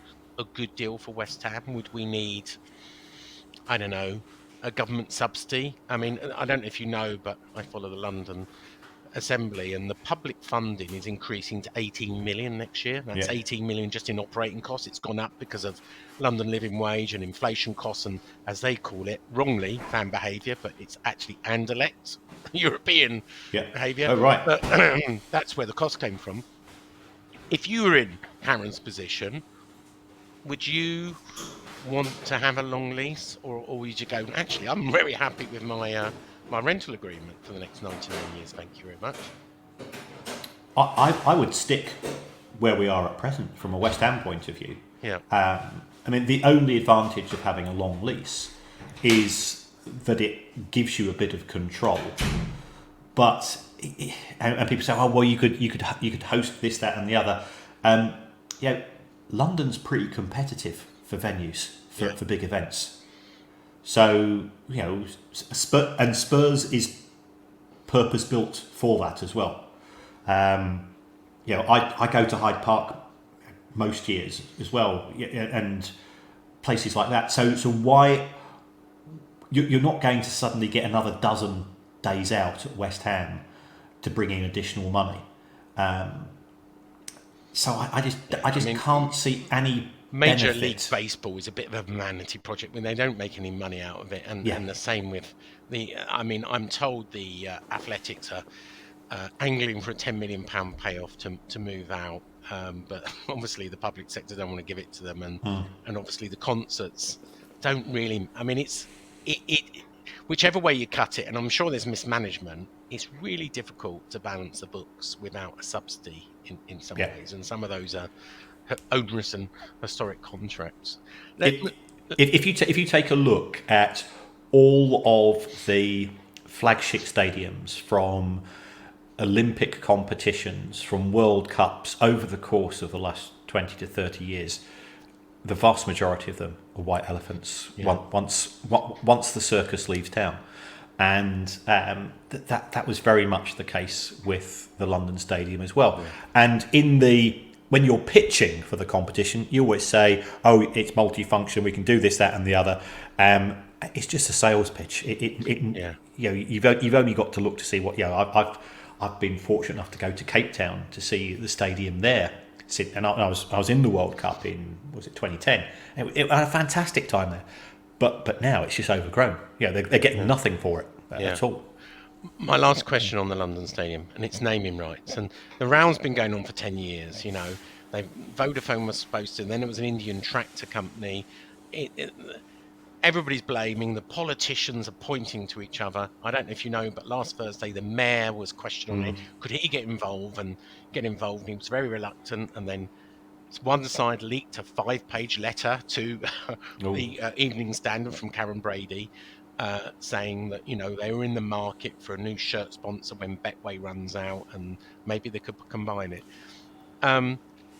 good deal for West Ham? Would we need, I don't know, a government subsidy? I mean, I don't know if you know, but I follow the London Assembly, and the public funding is increasing to 18 million next year. That's 18 million just in operating costs. It's gone up because of London living wage and inflation costs, and as they call it, wrongly, fan behaviour, but it's actually Anderlecht European behaviour. Oh, right. But that's where the cost came from. If you were in Karen's position, would you want to have a long lease, or would you go, actually, I'm very happy with my my rental agreement for the next 99 years, thank you very much? I would stick where we are at present from a West Ham point of view. Yeah. I mean, the only advantage of having a long lease is that it gives you a bit of control. But and people say, oh well, you could host this, that, and the other. London's pretty competitive for venues for big events. So Spurs is purpose built for that as well. I go to Hyde Park most years as well, and places like that. So why you're not going to suddenly get another dozen days out at West Ham to bring in additional money. So I just can't see any Major benefit. League Baseball is a bit of a vanity project when they don't make any money out of it, and the same with the. I mean, I'm told the Athletics are angling for a £10 million payoff to move out, but obviously the public sector don't want to give it to them, and obviously the concerts don't really. I mean, it whichever way you cut it, and I'm sure there's mismanagement. It's really difficult to balance the books without a subsidy in some ways, and some of those are onerous and historic contracts. If you take a look at all of the flagship stadiums from Olympic competitions, from World Cups over the course of the last 20 to 30 years, the vast majority of them are white elephants once the circus leaves town. And that was very much the case with the London Stadium as well. And when you're pitching for the competition, you always say, "Oh, it's multifunction. We can do this, that, and the other." It's just a sales pitch. You've only got to look to see what. I've been fortunate enough to go to Cape Town to see the stadium there, and I was in the World Cup in 2010. It had a fantastic time there, but now it's just overgrown. They're getting nothing for it at all. My last question on the London Stadium and its naming rights, and the row's been going on for 10 years. Vodafone was supposed to, and then it was an Indian tractor company. Everybody's blaming, the politicians are pointing to each other. I don't know if you know, but last Thursday the mayor was questioning could he get involved, and he was very reluctant, and then one side leaked a 5-page letter to the Evening Standard from Karen Brady, saying that they were in the market for a new shirt sponsor when Betway runs out, and maybe they could combine it.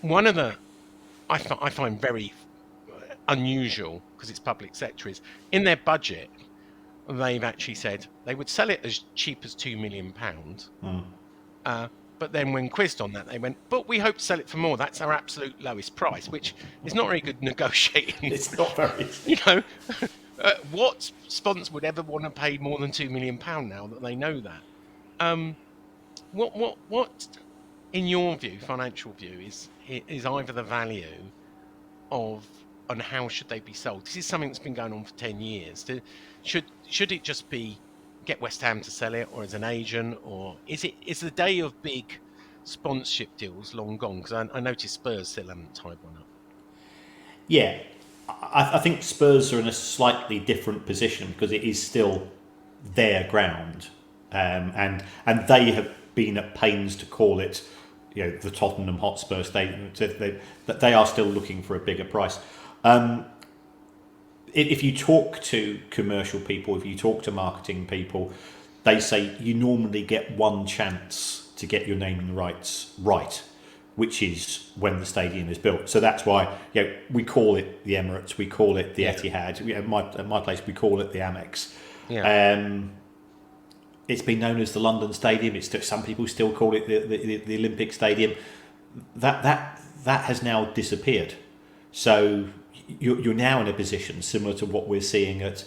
One of the I find very unusual, because it's public sector, is in their budget they've actually said they would sell it as cheap as £2 million. But then when quizzed on that, they went, but we hope to sell it for more. That's our absolute lowest price, which is not very good negotiating. It's not very. What sponsor would ever want to pay more than £2 million now that they know that? What, in your view, financial view, is either the value of, and how should they be sold? This is something that's been going on for 10 years. Should it just be get West Ham to sell it, or as an agent, or is the day of big sponsorship deals long gone? Because I noticed Spurs still haven't tied one up. Yeah, I think Spurs are in a slightly different position because it is still their ground, and they have been at pains to call it, the Tottenham Hotspur Stadium. They are still looking for a bigger price. If you talk to commercial people, if you talk to marketing people, they say you normally get one chance to get your naming rights right, which is when the stadium is built. So that's why we call it the Emirates, we call it the Etihad. At my place, we call it the Amex. Yeah. It's been known as the London Stadium. Some people still call it the Olympic Stadium. That has now disappeared. So you're now in a position similar to what we're seeing at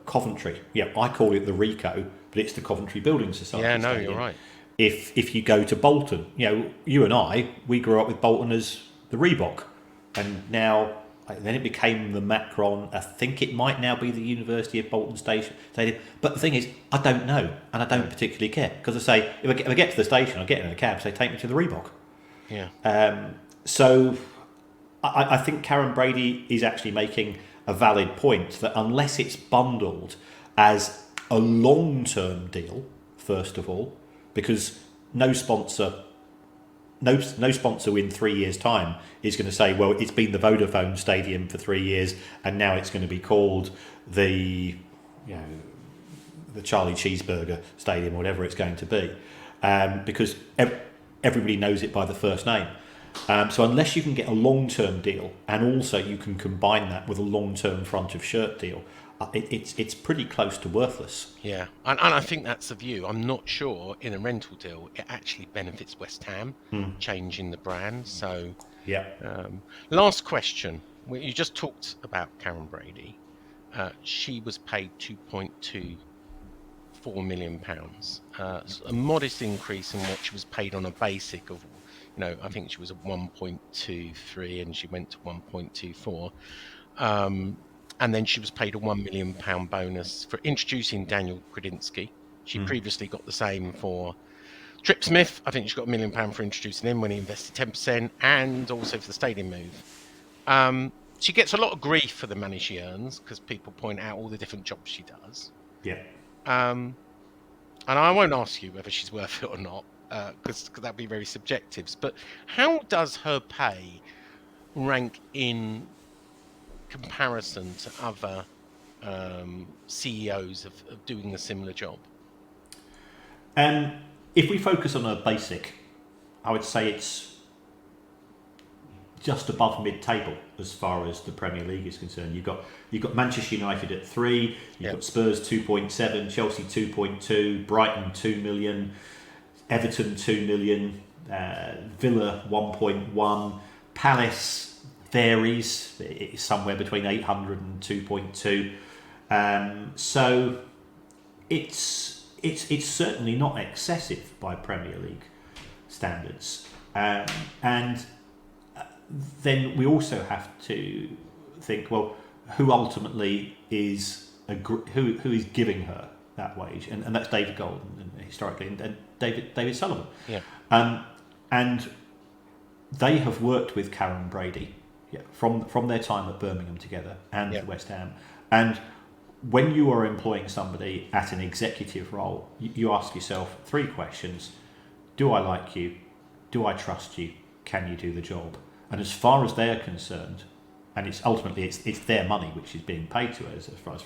Coventry. I call it the Rico, but it's the Coventry Building Society. Yeah, no, Stadium. you're right. If you go to Bolton, you and I, we grew up with Bolton as the Reebok, and then it became the Macron. I think it might now be the University of Bolton Stadium. But the thing is, I don't know, and I don't particularly care, because I say if I get to the station, I get in a cab, say take me to the Reebok. Yeah. So I think Karen Brady is actually making a valid point that unless it's bundled as a long-term deal, first of all, because no sponsor in 3 years' time is going to say, well, it's been the Vodafone Stadium for 3 years and now it's going to be called the Charlie Cheeseburger Stadium, or whatever it's going to be, because everybody knows it by the first name. So unless you can get a long-term deal, and also you can combine that with a long-term front of shirt deal, it's pretty close to worthless. Yeah, and I think that's the view. I'm not sure in a rental deal it actually benefits West Ham changing the brand. So last question. You just talked about Karen Brady. She was paid £2.24 million, a modest increase in what she was paid on a basic of, I think she was at 1.23 and she went to 1.24. And then she was paid a £1 million bonus for introducing Daniel Kredinsky. She previously got the same for Trip Smith. I think she got £1 million for introducing him when he invested 10%, and also for the stadium move. She gets a lot of grief for the money she earns because people point out all the different jobs she does. Yeah. And I won't ask you whether she's worth it or not, because that'd be very subjective. But how does her pay rank in comparison to other CEOs of doing a similar job? If we focus on a basic, I would say it's just above mid-table as far as the Premier League is concerned. You've got Manchester United at 3, you've got Spurs 2.7, Chelsea 2.2, Brighton 2 million, Everton 2 million, Villa 1.1, Palace varies, it's somewhere between 800 and 2.2. So it's certainly not excessive by Premier League standards. And then we also have to think, well, who ultimately is who is giving her that wage? And that's David Golden, historically, and David Sullivan. Yeah. And they have worked with Karen Brady from their time at Birmingham together and West Ham. And when you are employing somebody at an executive role, you ask yourself 3 questions. Do I like you? Do I trust you? Can you do the job? And as far as they're concerned, and it's ultimately it's their money which is being paid to us, as far as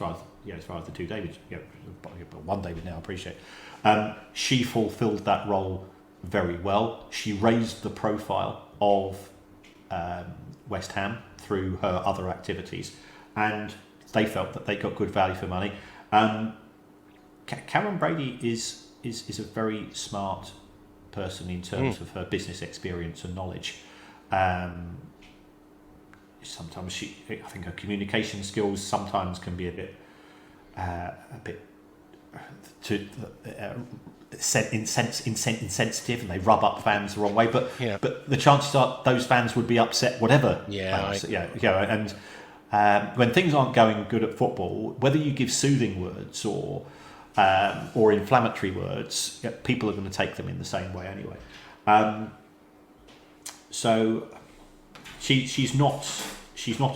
the two Davids, one David now, I appreciate. She fulfilled that role very well. She raised the profile of West Ham through her other activities, and they felt that they got good value for money. Karen Brady is a very smart person in terms of her business experience and knowledge. Sometimes I think her communication skills sometimes can be a bit insensitive, and they rub up fans the wrong way. But the chances are those fans would be upset whatever. And when things aren't going good at football, whether you give soothing words or inflammatory words, people are going to take them in the same way anyway. So she's not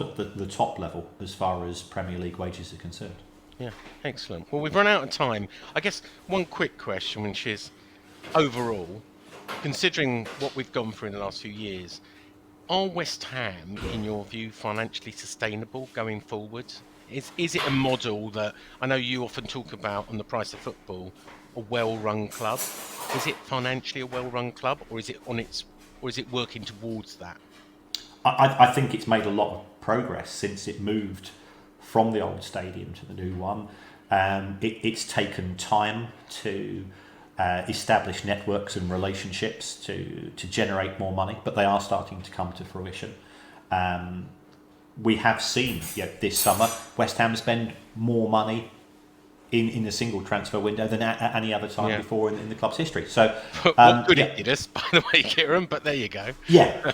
at the top level as far as Premier League wages are concerned. Yeah, excellent. Well, we've run out of time. I guess one quick question, which is overall, considering what we've gone through in the last few years, are West Ham, in your view, financially sustainable going forward? Is it a model that I know you often talk about on the Price of Football, a well-run club? Is it financially a well-run club, or is it working towards that? I think it's made a lot of progress since it moved from the old stadium to the new one. It's taken time to establish networks and relationships to generate more money, but they are starting to come to fruition. We have seen this summer West Ham spend more money in a single transfer window than at any other time before in the club's history. So, what good it did us, by the way, Kieran, but there you go. Yeah,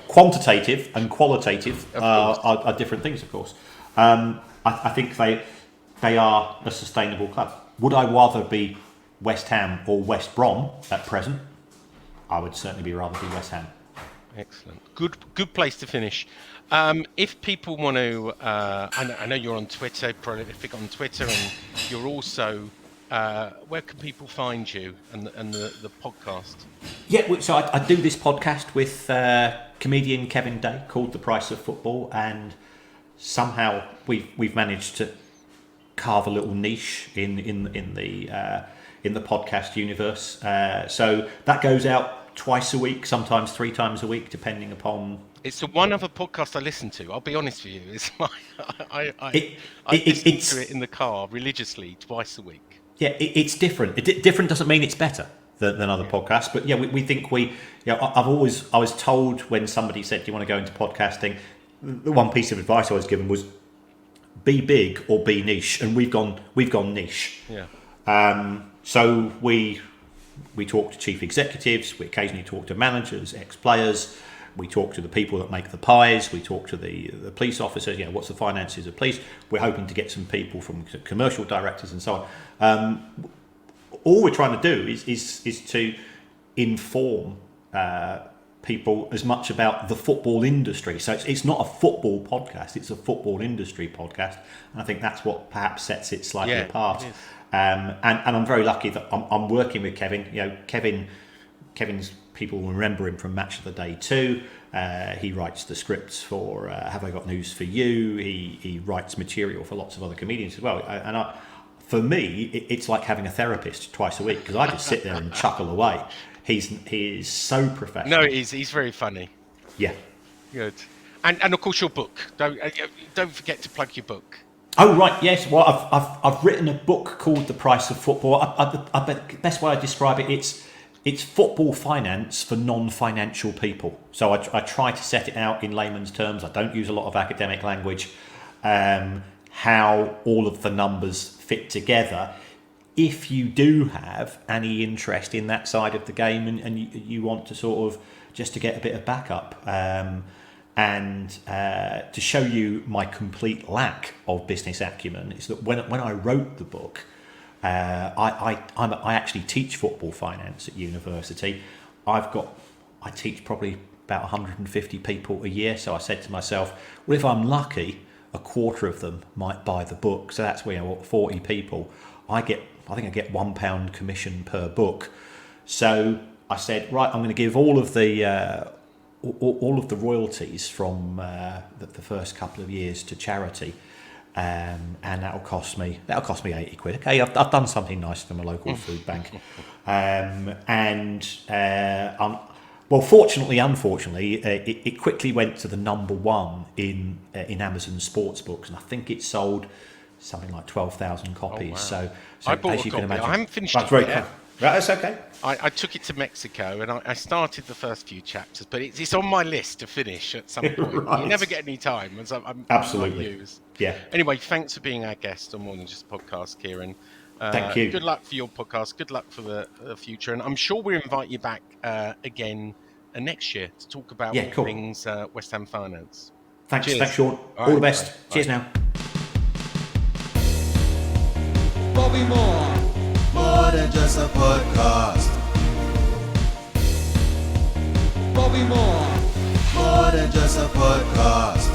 quantitative and qualitative are different things, of course. I think they are a sustainable club. Would I rather be West Ham or West Brom at present? I would certainly rather be West Ham. Excellent. Good place to finish. If people want to, I know you're on Twitter, prolific on Twitter, and you're also, where can people find you and the podcast? Yeah, so I do this podcast with comedian Kevin Day called The Price of Football, and somehow we've managed to carve a little niche in the podcast universe. So that goes out twice a week, sometimes 3 times a week, depending upon. It's the one other podcast I listen to. I'll be honest with you. It's like I listen to it in the car religiously twice a week. Yeah, it's different. Different doesn't mean it's better than other podcasts. But yeah, we think I was told when somebody said, "Do you want to go into podcasting?" The one piece of advice I was given was, "Be big or be niche," and we've gone niche. Yeah. So we talk to chief executives. We occasionally talk to managers, ex-players. We talk to the people that make the pies. We talk to the police officers. What's the finances of police? We're hoping to get some people from commercial directors and so on. All we're trying to do is to inform people as much about the football industry. So it's not a football podcast. It's a football industry podcast, and I think that's what perhaps sets it slightly apart. And I'm very lucky that I'm working with Kevin. Kevin's people will remember him from Match of the Day 2. He writes the scripts for Have I Got News for You? He writes material for lots of other comedians as well. For me, it's like having a therapist twice a week, because I just sit there and chuckle away. He is so professional. No, he's very funny. Yeah. Good. And of course your book. Don't forget to plug your book. Oh right, yes. Well, I've written a book called The Price of Football. I bet the best way I describe it, it's football finance for non-financial people. So I try to set it out in layman's terms. I don't use a lot of academic language. How all of the numbers fit together. If you do have any interest in that side of the game and you want to sort of just to get a bit of backup and to show you my complete lack of business acumen, is that when I wrote the book, I actually teach football finance at university. I teach probably about 150 people a year. So I said to myself, well, if I'm lucky, a quarter of them might buy the book. So that's 40 people. I think I get £1 commission per book. So I said, right, I'm going to give all of the royalties from the first couple of years to charity. And that'll cost me 80 quid. Okay, I've done something nice for my local food bank. Well, fortunately, unfortunately, it quickly went to the number one in Amazon sports books, and I think it sold something like 12,000 copies. Oh, wow. So I bought as you can imagine, I haven't finished that's it very yet. That's okay. I took it to Mexico and I started the first few chapters, but it's on my list to finish at some point. Right. You never get any time. I'm Absolutely. Yeah. Anyway, thanks for being our guest on More Than Just a Podcast, Kieran. Thank you. Good luck for your podcast. Good luck for the future. And I'm sure we'll invite you back again next year to talk about all things West Ham finance. Thanks, Cheers. Thanks, Sean. All the best. Bye. Cheers now. Bobby Moore. More than just a podcast. Bobby Moore. More than just a podcast.